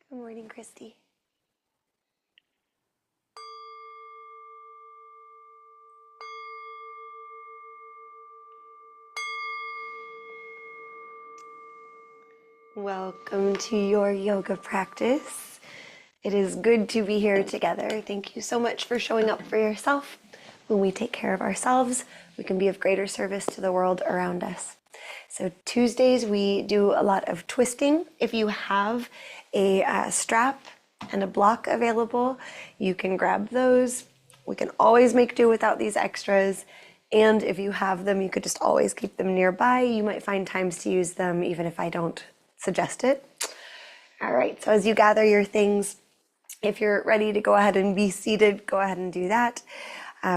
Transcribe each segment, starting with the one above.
Good morning, Christy. Welcome to your yoga practice. It is good to be here together. Thank you so much for showing up for yourself. When we take care of ourselves, we can be of greater service to the world around us. So Tuesdays, we do a lot of twisting. If you have a strap and a block available, you can grab those. We can always make do without these extras. And if you have them, you could just always keep them nearby. You might find times to use them even if I don't suggest it. All right, so as you gather your things, if you're ready to go ahead and be seated, go ahead and do that.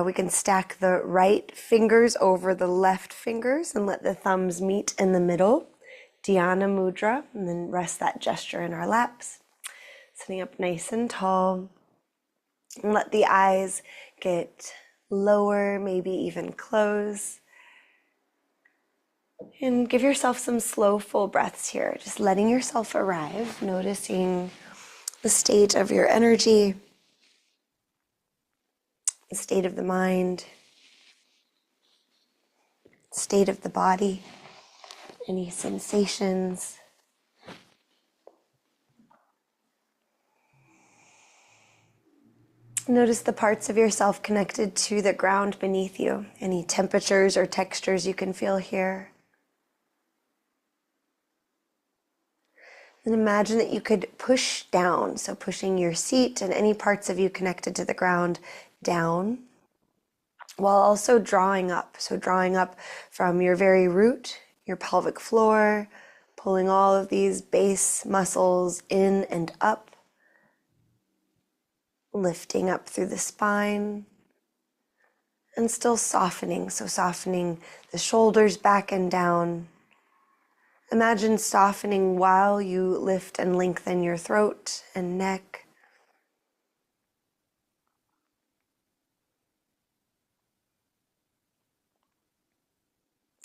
We can stack the right fingers over the left fingers and let the thumbs meet in the middle. Dhyana Mudra, and then rest that gesture in our laps. Sitting up nice and tall. And let the eyes get lower, maybe even close. And give yourself some slow, full breaths here. Just letting yourself arrive, noticing the state of your energy, the state of the mind, state of the body, any sensations. Notice the parts of yourself connected to the ground beneath you, any temperatures or textures you can feel here. And imagine that you could push down, so pushing your seat and any parts of you connected to the ground down, while also drawing up. So drawing up from your very root, your pelvic floor, pulling all of these base muscles in and up, lifting up through the spine, and still softening. So softening the shoulders back and down. Imagine softening while you lift and lengthen your throat and neck.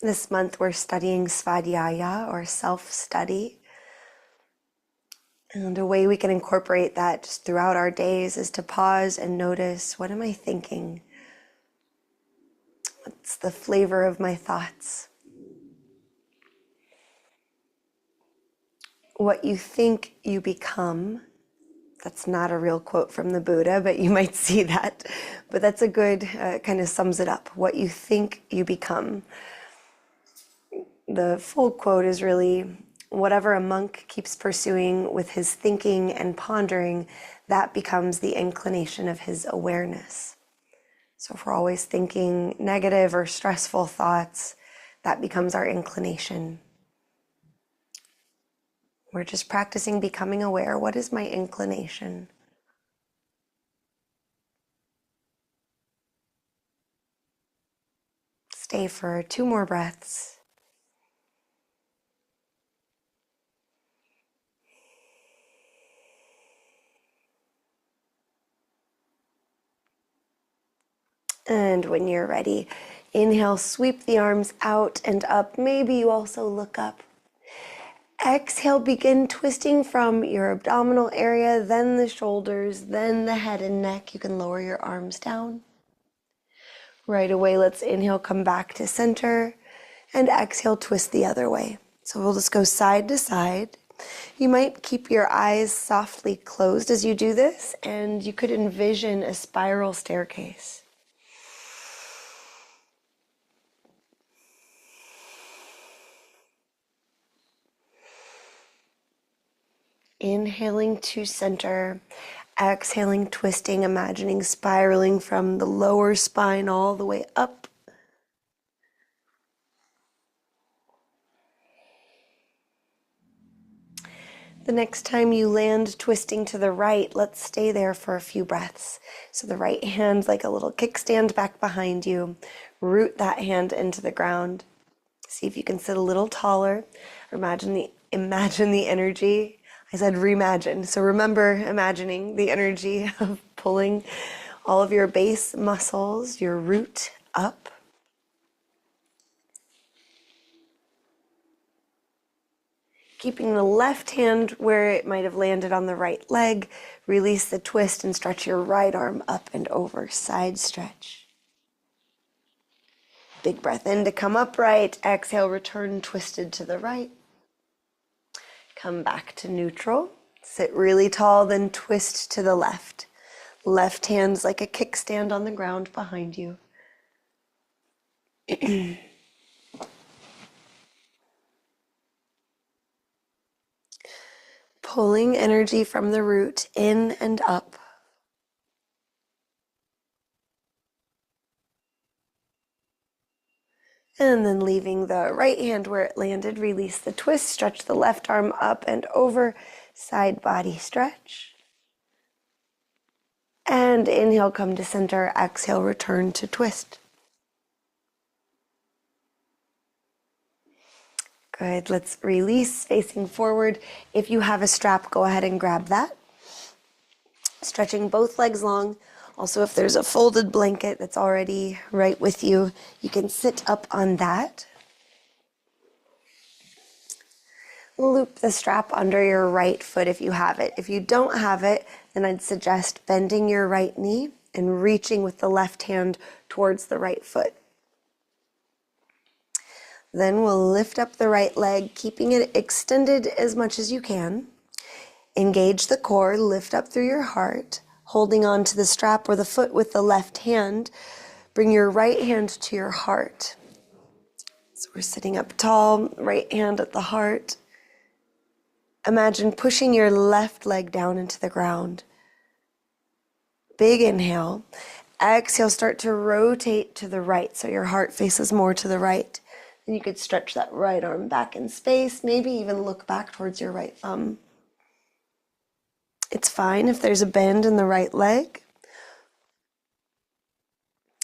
This month we're studying Svadhyaya, or self-study. And a way we can incorporate that just throughout our days is to pause and notice, what am I thinking? What's the flavor of my thoughts? What you think you become. That's not a real quote from the Buddha, but you might see that. But that's a good, kind of sums it up. What you think you become. The full quote is really, whatever a monk keeps pursuing with his thinking and pondering, that becomes the inclination of his awareness. So if we're always thinking negative or stressful thoughts, that becomes our inclination. We're just practicing becoming aware. What is my inclination? Stay for 2 more breaths. And when you're ready, inhale, sweep the arms out and up. Maybe you also look up. Exhale, begin twisting from your abdominal area, then the shoulders, then the head and neck. You can lower your arms down. Right away, let's inhale, come back to center, and exhale, twist the other way. So we'll just go side to side. You might keep your eyes softly closed as you do this, and you could envision a spiral staircase. Inhaling to center, exhaling, twisting, imagining spiraling from the lower spine all the way up. The next time you land twisting to the right, let's stay there for a few breaths. So the right hand like a little kickstand back behind you. Root that hand into the ground. See if you can sit a little taller. Imagine the energy. I said reimagine. So remember imagining the energy of pulling all of your base muscles, your root up. Keeping the left hand where it might have landed on the right leg. Release the twist and stretch your right arm up and over. Side stretch. Big breath in to come upright. Exhale, return twisted to the right. Come back to neutral. Sit really tall, then twist to the left. Left hand's like a kickstand on the ground behind you. Pulling energy from the root in and up. And then leaving the right hand where it landed, release the twist, stretch the left arm up and over, side body stretch. And inhale, come to center, exhale, return to twist. Good, let's release, facing forward. If you have a strap, go ahead and grab that. Stretching both legs long. Also, if there's a folded blanket that's already right with you, you can sit up on that. Loop the strap under your right foot if you have it. If you don't have it, then I'd suggest bending your right knee and reaching with the left hand towards the right foot. Then we'll lift up the right leg, keeping it extended as much as you can. Engage the core, lift up through your heart, holding on to the strap or the foot with the left hand. Bring your right hand to your heart. So we're sitting up tall, right hand at the heart. Imagine pushing your left leg down into the ground. Big inhale. Exhale, start to rotate to the right so your heart faces more to the right. And you could stretch that right arm back in space, maybe even look back towards your right thumb. It's fine if there's a bend in the right leg.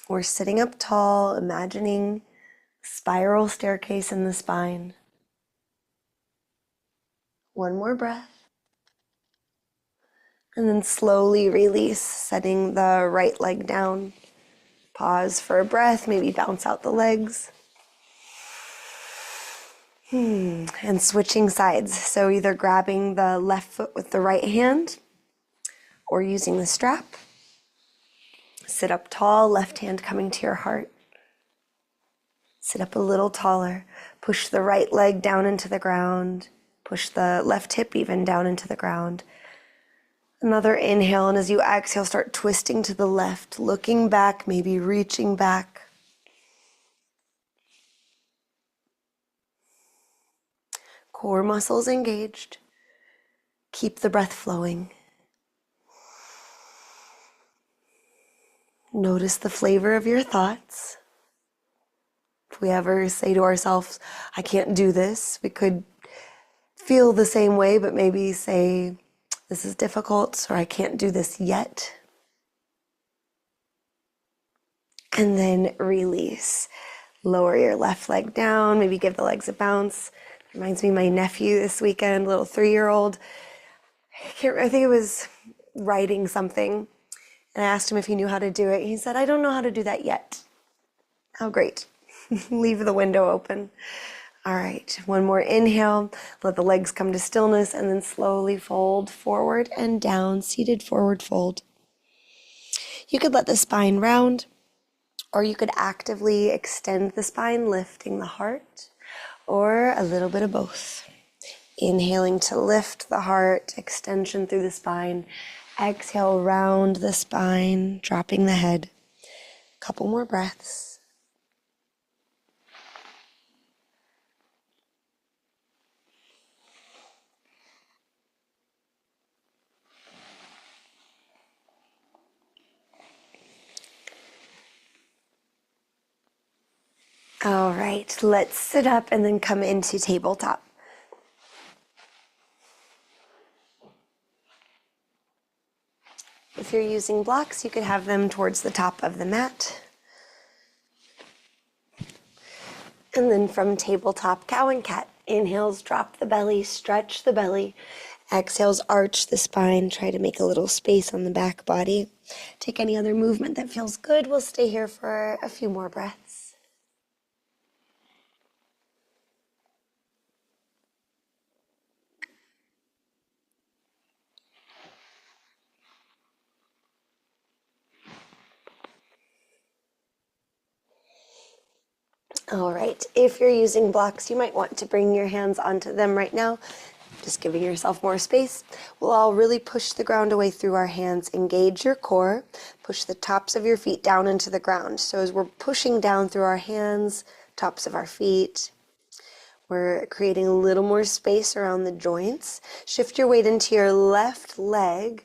We're sitting up tall, imagining spiral staircase in the spine. One more breath. And then slowly release, setting the right leg down. Pause for a breath, maybe bounce out the legs. And switching sides. So either grabbing the left foot with the right hand or using the strap. Sit up tall, left hand coming to your heart. Sit up a little taller. Push the right leg down into the ground. Push the left hip even down into the ground. Another inhale, and as you exhale, start twisting to the left, looking back, maybe reaching back. Core muscles engaged. Keep the breath flowing. Notice the flavor of your thoughts. If we ever say to ourselves, I can't do this, we could feel the same way, but maybe say, this is difficult, or I can't do this yet. And then release. Lower your left leg down, maybe give the legs a bounce. Reminds me of my nephew this weekend, little 3-year-old. I think it was writing something. And I asked him if he knew how to do it. He said, I don't know how to do that yet. Oh, great. Leave the window open. All right, one more inhale. Let the legs come to stillness and then slowly fold forward and down, seated forward fold. You could let the spine round, or you could actively extend the spine, lifting the heart, or a little bit of both. Inhaling to lift the heart, extension through the spine. Exhale, round the spine, dropping the head. Couple more breaths. All right, let's sit up and then come into tabletop. If you're using blocks, you could have them towards the top of the mat. And then from tabletop, cow and cat. Inhales, drop the belly, stretch the belly. Exhales, arch the spine. Try to make a little space on the back body. Take any other movement that feels good. We'll stay here for a few more breaths. All right, if you're using blocks, you might want to bring your hands onto them right now, just giving yourself more space. We'll all really push the ground away through our hands. Engage your core. Push the tops of your feet down into the ground. So as we're pushing down through our hands, tops of our feet, we're creating a little more space around the joints. Shift your weight into your left leg.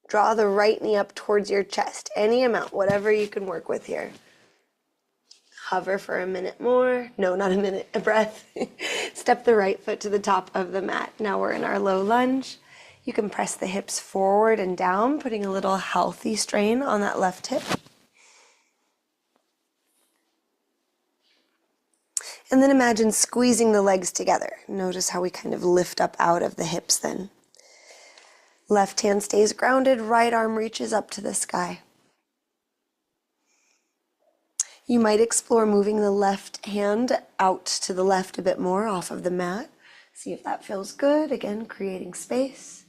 Draw the right knee up towards your chest. Any amount, whatever you can work with here. Hover for a minute more. No, not a minute, a breath. Step the right foot to the top of the mat. Now we're in our low lunge. You can press the hips forward and down, putting a little healthy strain on that left hip. And then imagine squeezing the legs together. Notice how we kind of lift up out of the hips then. Left hand stays grounded, right arm reaches up to the sky. You might explore moving the left hand out to the left a bit more off of the mat. See if that feels good. Again, creating space.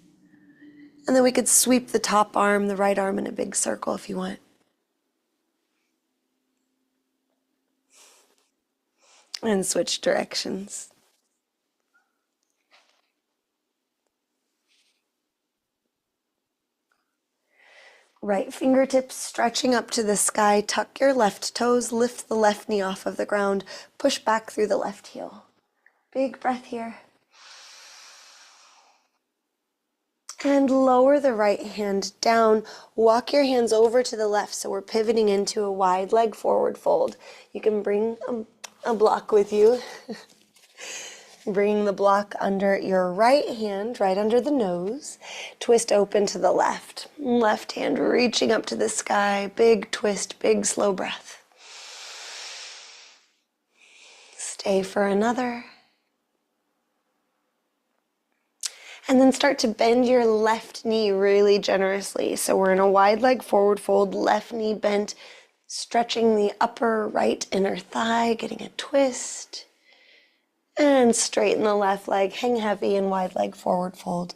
And then we could sweep the top arm, the right arm in a big circle if you want. And switch directions. Right fingertips stretching up to the sky. Tuck your left toes. Lift the left knee off of the ground. Push back through the left heel. Big breath here. And lower the right hand down. Walk your hands over to the left, so we're pivoting into a wide leg forward fold. You can bring a block with you. Bring the block under your right hand, right under the nose. Twist open to the left. Left hand reaching up to the sky. Big twist, big slow breath. Stay for another. And then start to bend your left knee really generously. So we're in a wide leg forward fold, left knee bent, stretching the upper right inner thigh, getting a twist. And straighten the left leg, hang heavy in wide leg forward fold.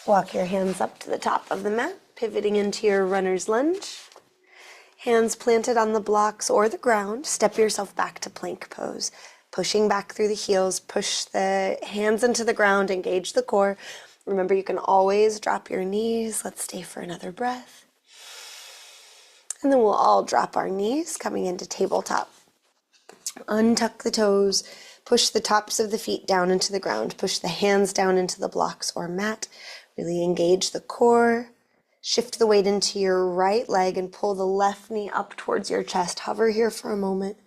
Walk your hands up to the top of the mat, pivoting into your runner's lunge. Hands planted on the blocks or the ground. Step yourself back to plank pose. Pushing back through the heels, push the hands into the ground, engage the core. Remember, you can always drop your knees. Let's stay for another breath. And then we'll all drop our knees, coming into tabletop. Untuck the toes. Push the tops of the feet down into the ground. Push the hands down into the blocks or mat. Really engage the core. Shift the weight into your right leg and pull the left knee up towards your chest. Hover here for a moment.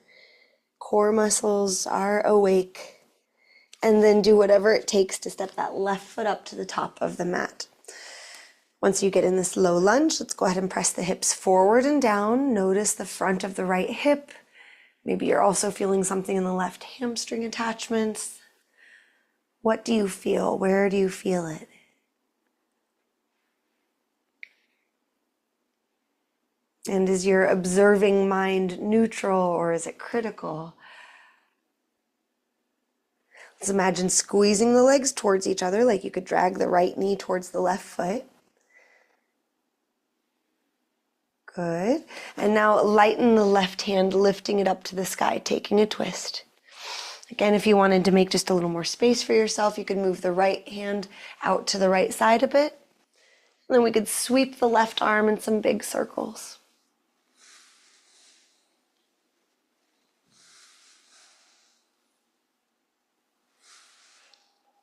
Core muscles are awake. And then do whatever it takes to step that left foot up to the top of the mat. Once you get in this low lunge, let's go ahead and press the hips forward and down. Notice the front of the right hip. Maybe you're also feeling something in the left hamstring attachments. What do you feel? Where do you feel it? And is your observing mind neutral or is it critical? Let's imagine squeezing the legs towards each other, like you could drag the right knee towards the left foot. Good. And now lighten the left hand, lifting it up to the sky, taking a twist. Again, if you wanted to make just a little more space for yourself, you could move the right hand out to the right side a bit. And then we could sweep the left arm in some big circles.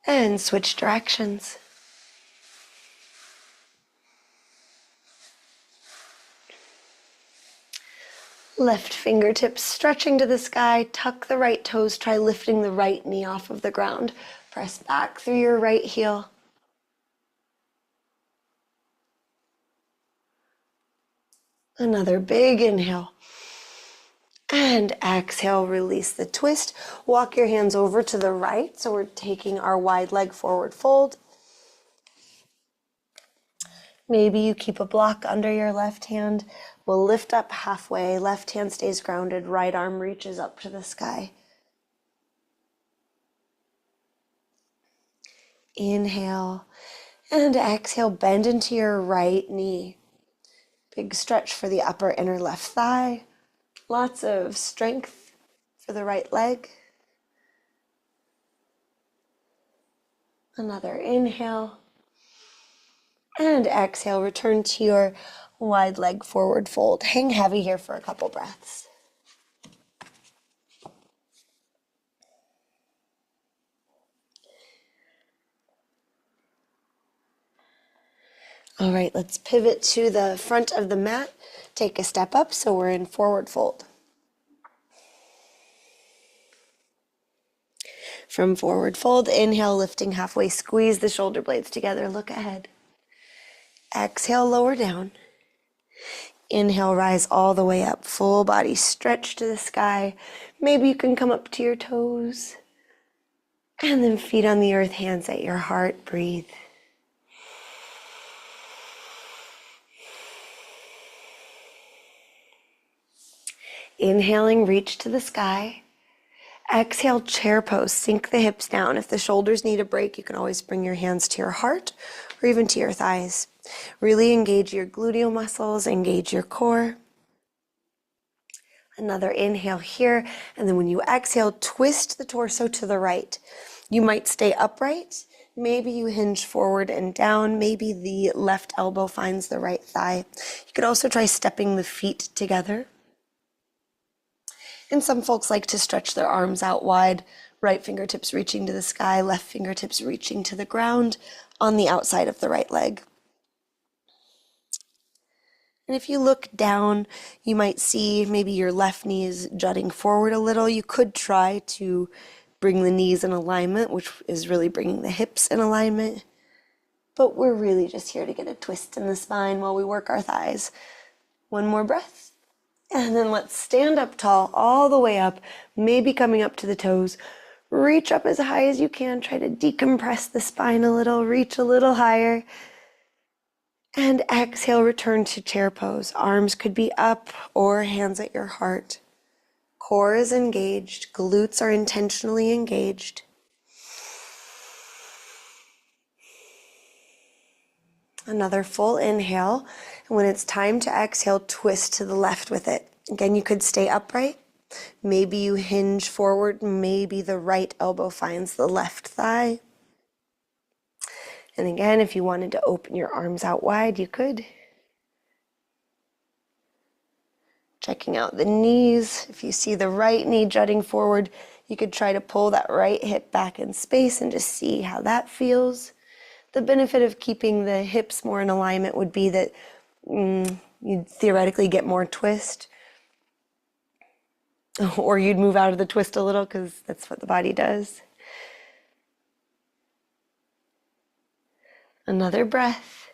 And switch directions. Left fingertips stretching to the sky. Tuck the right toes. Try lifting the right knee off of the ground. Press back through your right heel. Another big inhale. And exhale, release the twist. Walk your hands over to the right. So we're taking our wide leg forward fold. Maybe you keep a block under your left hand. We'll lift up halfway. Left hand stays grounded. Right arm reaches up to the sky. Inhale. And exhale, bend into your right knee. Big stretch for the upper inner left thigh. Lots of strength for the right leg. Another inhale. And exhale, return to your wide leg forward fold. Hang heavy here for a couple breaths. All right, let's pivot to the front of the mat. Take a step up so we're in forward fold. From forward fold, inhale, lifting halfway, squeeze the shoulder blades together, look ahead. Exhale, lower down. Inhale, rise all the way up, full body stretch to the sky. Maybe you can come up to your toes. And then feet on the earth, hands at your heart, breathe. Inhaling, reach to the sky. Exhale, chair pose, sink the hips down. If the shoulders need a break, you can always bring your hands to your heart or even to your thighs. Really engage your gluteal muscles, engage your core. Another inhale here, and then when you exhale, twist the torso to the right. You might stay upright. Maybe you hinge forward and down. Maybe the left elbow finds the right thigh. You could also try stepping the feet together. And some folks like to stretch their arms out wide, right fingertips reaching to the sky, left fingertips reaching to the ground on the outside of the right leg. And if you look down, you might see maybe your left knee is jutting forward a little. You could try to bring the knees in alignment, which is really bringing the hips in alignment. But we're really just here to get a twist in the spine while we work our thighs. One more breath. And then let's stand up tall, all the way up, maybe coming up to the toes. Reach up as high as you can. Try to decompress the spine a little, reach a little higher. And exhale, return to chair pose. Arms could be up or hands at your heart. Core is engaged. Glutes are intentionally engaged. Another full inhale. And when it's time to exhale, twist to the left with it. Again, you could stay upright. Maybe you hinge forward. Maybe the right elbow finds the left thigh. And again, if you wanted to open your arms out wide, you could. Checking out the knees. If you see the right knee jutting forward, you could try to pull that right hip back in space and just see how that feels. The benefit of keeping the hips more in alignment would be that you'd theoretically get more twist. Or you'd move out of the twist a little because that's what the body does. Another breath.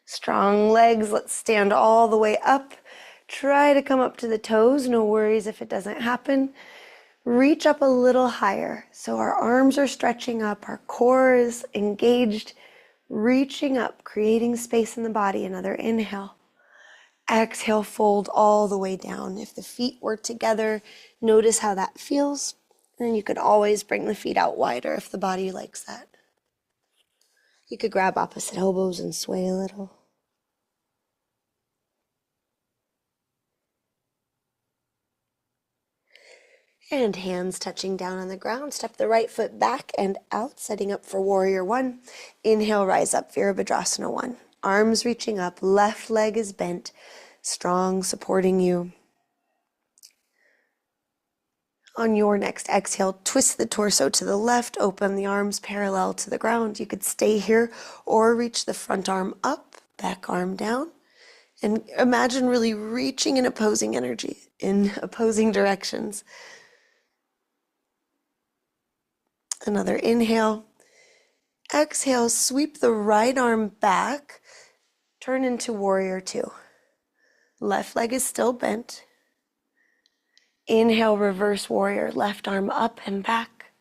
Strong legs. Let's stand all the way up. Try to come up to the toes. No worries if it doesn't happen. Reach up a little higher. So our arms are stretching up. Our core is engaged. Reaching up, creating space in the body. Another inhale. Exhale, fold all the way down. If the feet were together, notice how that feels. And then you could always bring the feet out wider if the body likes that. You could grab opposite elbows and sway a little. And hands touching down on the ground. Step the right foot back and out, setting up for warrior one. Inhale, rise up, Virabhadrasana 1. Arms reaching up, left leg is bent, strong, supporting you. On your next exhale, twist the torso to the left, open the arms parallel to the ground. You could stay here or reach the front arm up, back arm down. And imagine really reaching in opposing energy, in opposing directions. Another inhale. Exhale, sweep the right arm back, turn into warrior 2. Left leg is still bent. Inhale, reverse warrior, left arm up and back.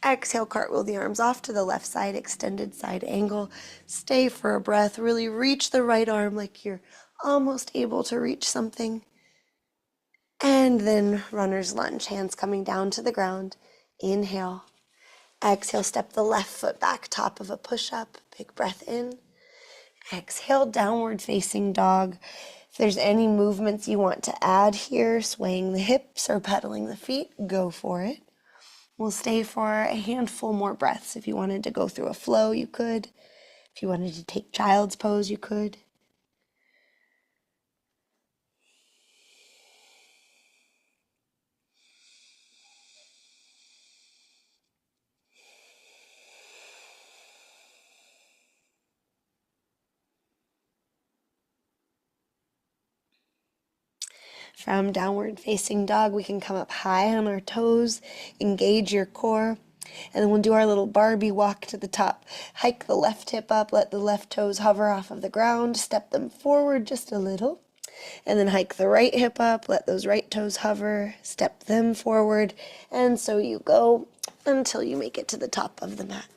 Exhale, cartwheel the arms off to the left side, extended side angle. Stay for a breath, really reach the right arm like you're almost able to reach something. And then runner's lunge, hands coming down to the ground. Inhale. Exhale, step the left foot back, top of a push-up. Big breath in. Exhale, downward facing dog. If there's any movements you want to add here, swaying the hips or pedaling the feet, go for it. We'll stay for a handful more breaths. If you wanted to go through a flow, you could. If you wanted to take child's pose, you could. From downward facing dog, we can come up high on our toes, engage your core, and then we'll do our little Barbie walk to the top. Hike the left hip up, let the left toes hover off of the ground, step them forward just a little, and then hike the right hip up, let those right toes hover, step them forward, and so you go until you make it to the top of the mat.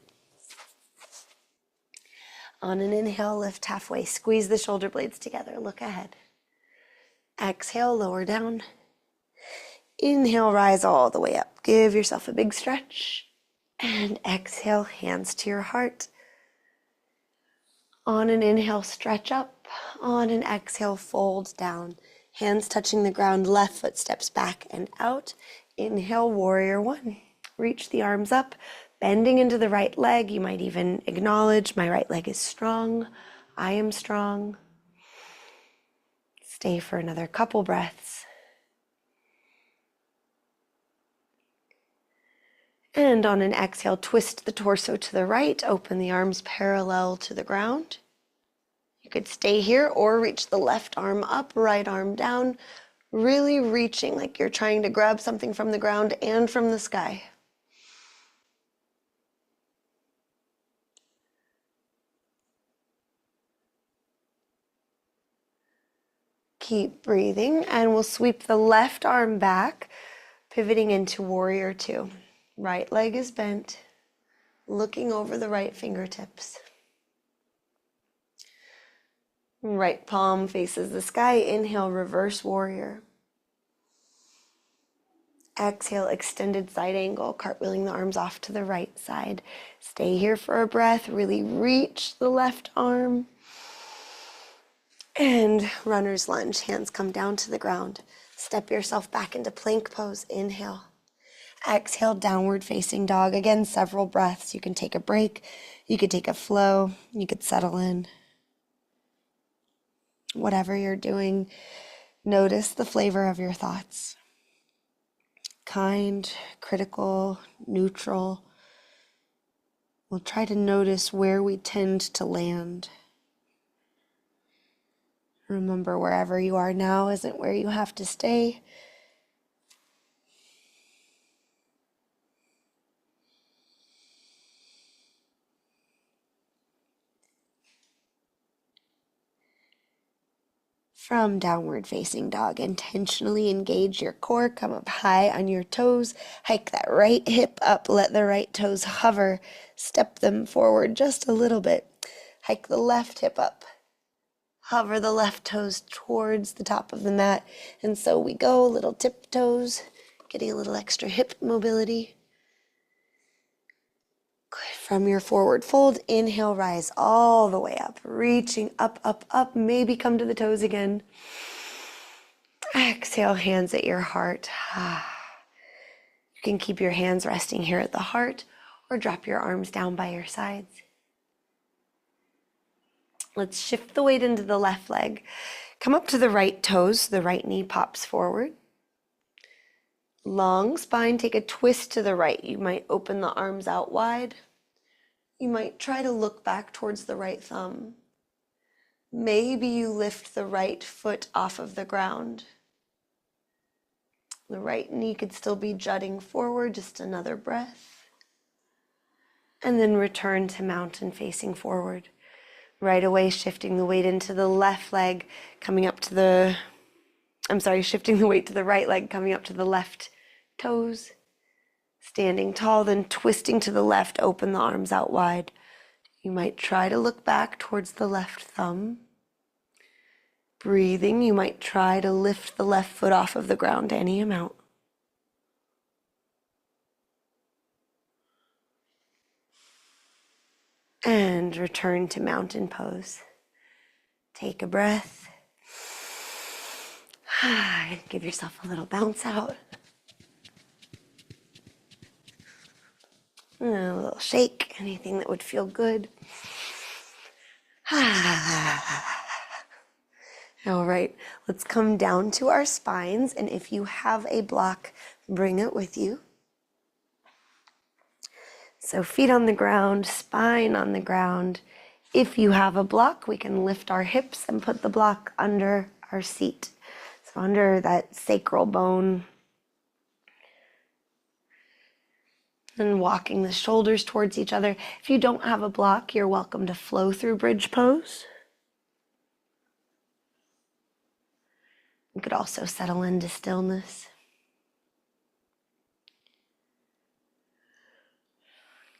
On an inhale, lift halfway, squeeze the shoulder blades together, look ahead. Exhale, lower down. Inhale, rise all the way up. Give yourself a big stretch. And exhale, hands to your heart. On an inhale, stretch up. On an exhale, fold down. Hands touching the ground, left foot steps back and out. Inhale, warrior one. Reach the arms up, bending into the right leg. You might even acknowledge my right leg is strong. I am strong. Stay for another couple breaths. And on an exhale, twist the torso to the right, open the arms parallel to the ground. You could stay here or reach the left arm up, right arm down, really reaching like you're trying to grab something from the ground and from the sky. Keep breathing, and we'll sweep the left arm back, pivoting into warrior two. Right leg is bent, looking over the right fingertips. Right palm faces the sky. Inhale, reverse warrior. Exhale, extended side angle, cartwheeling the arms off to the right side. Stay here for a breath. Really reach the left arm. And runner's lunge, hands come down to the ground. Step yourself back into plank pose. Inhale. Exhale, downward facing dog. Again, several breaths. You can take a break. You could take a flow. You could settle in. Whatever you're doing, notice the flavor of your thoughts. Kind, critical, neutral. We'll try to notice where we tend to land. Remember, wherever you are now isn't where you have to stay. From downward facing dog, intentionally engage your core, come up high on your toes, hike that right hip up, let the right toes hover, step them forward just a little bit, hike the left hip up, hover the left toes towards the top of the mat, and so we go, little tiptoes, getting a little extra hip mobility. From your forward fold, inhale, rise all the way up, reaching up, up, up, maybe come to the toes again. Exhale, hands at your heart. You can keep your hands resting here at the heart or drop your arms down by your sides. Let's shift the weight into the left leg. Come up to the right toes, the right knee pops forward. Long spine, take a twist to the right. You might open the arms out wide. You might try to look back towards the right thumb. Maybe you lift the right foot off of the ground. The right knee could still be jutting forward, just another breath. And then return to mountain facing forward. Right away, shifting the weight into the left leg, shifting the weight to the right leg, coming up to the left toes. Standing tall, then twisting to the left, open the arms out wide. You might try to look back towards the left thumb. Breathing, you might try to lift the left foot off of the ground any amount. And return to mountain pose. Take a breath. Give yourself a little bounce out. And a little shake, anything that would feel good. All right, let's come down to our spines, and if you have a block, bring it with you. So feet on the ground, spine on the ground. If you have a block, we can lift our hips and put the block under our seat. So under that sacral bone. And walking the shoulders towards each other. If you don't have a block, you're welcome to flow through bridge pose. You could also settle into stillness.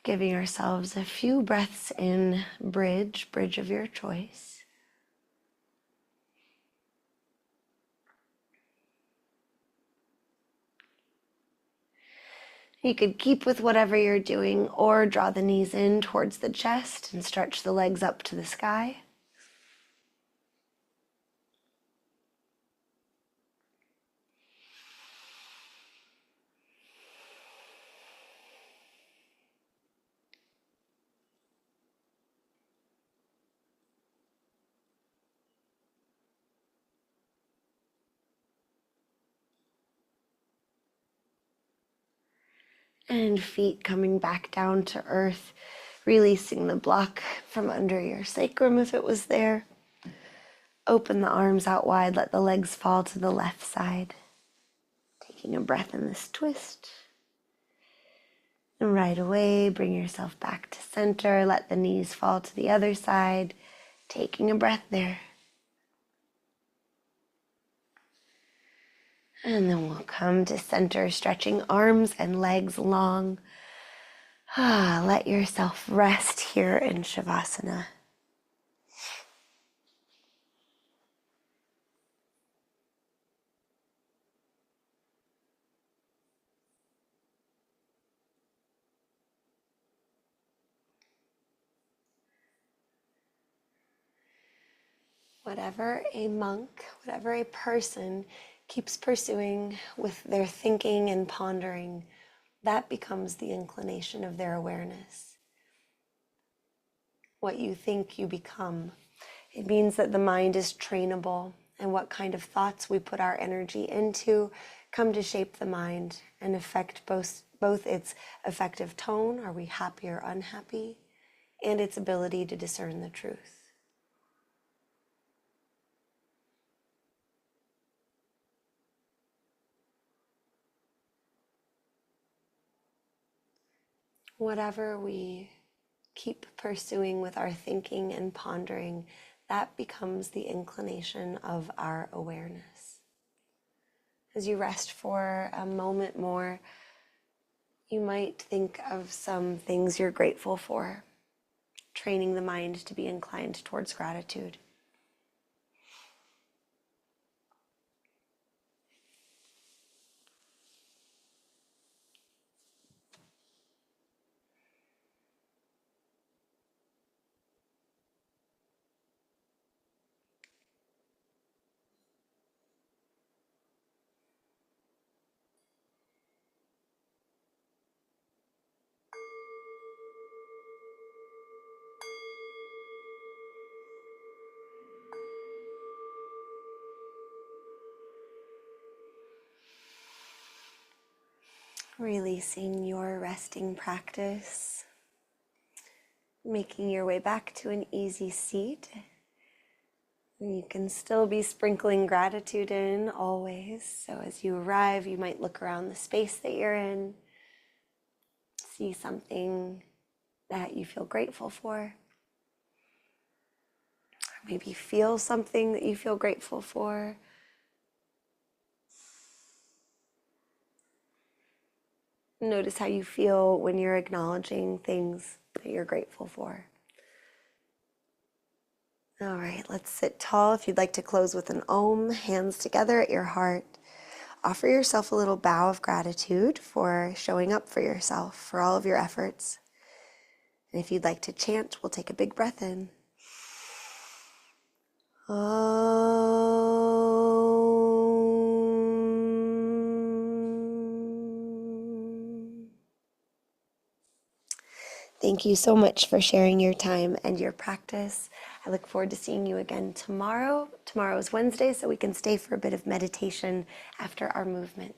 Giving ourselves a few breaths in bridge of your choice. You could keep with whatever you're doing or draw the knees in towards the chest and stretch the legs up to the sky. And feet coming back down to earth, releasing the block from under your sacrum if it was there. Open the arms out wide, let the legs fall to the left side. Taking a breath in this twist. And right away, bring yourself back to center, let the knees fall to the other side. Taking a breath there. And then we'll come to center, stretching arms and legs long. Let yourself rest here in Shavasana. Whatever a monk, whatever a person keeps pursuing with their thinking and pondering, that becomes the inclination of their awareness. What you think, you become. It means that the mind is trainable, and what kind of thoughts we put our energy into come to shape the mind and affect both its effective tone, are we happy or unhappy, and its ability to discern the truth. Whatever we keep pursuing with our thinking and pondering, that becomes the inclination of our awareness. As you rest for a moment more, you might think of some things you're grateful for, training the mind to be inclined towards gratitude. Releasing your resting practice, making your way back to an easy seat. You can still be sprinkling gratitude in always. So as you arrive, you might look around the space that you're in, see something that you feel grateful for, or maybe feel something that you feel grateful for. Notice how you feel when you're acknowledging things that you're grateful for. All right, let's sit tall. If you'd like to close with an Om, hands together at your heart. Offer yourself a little bow of gratitude for showing up for yourself, for all of your efforts. And if you'd like to chant, we'll take a big breath in. Thank you so much for sharing your time and your practice. I look forward to seeing you again tomorrow. Tomorrow is Wednesday, so we can stay for a bit of meditation after our movement.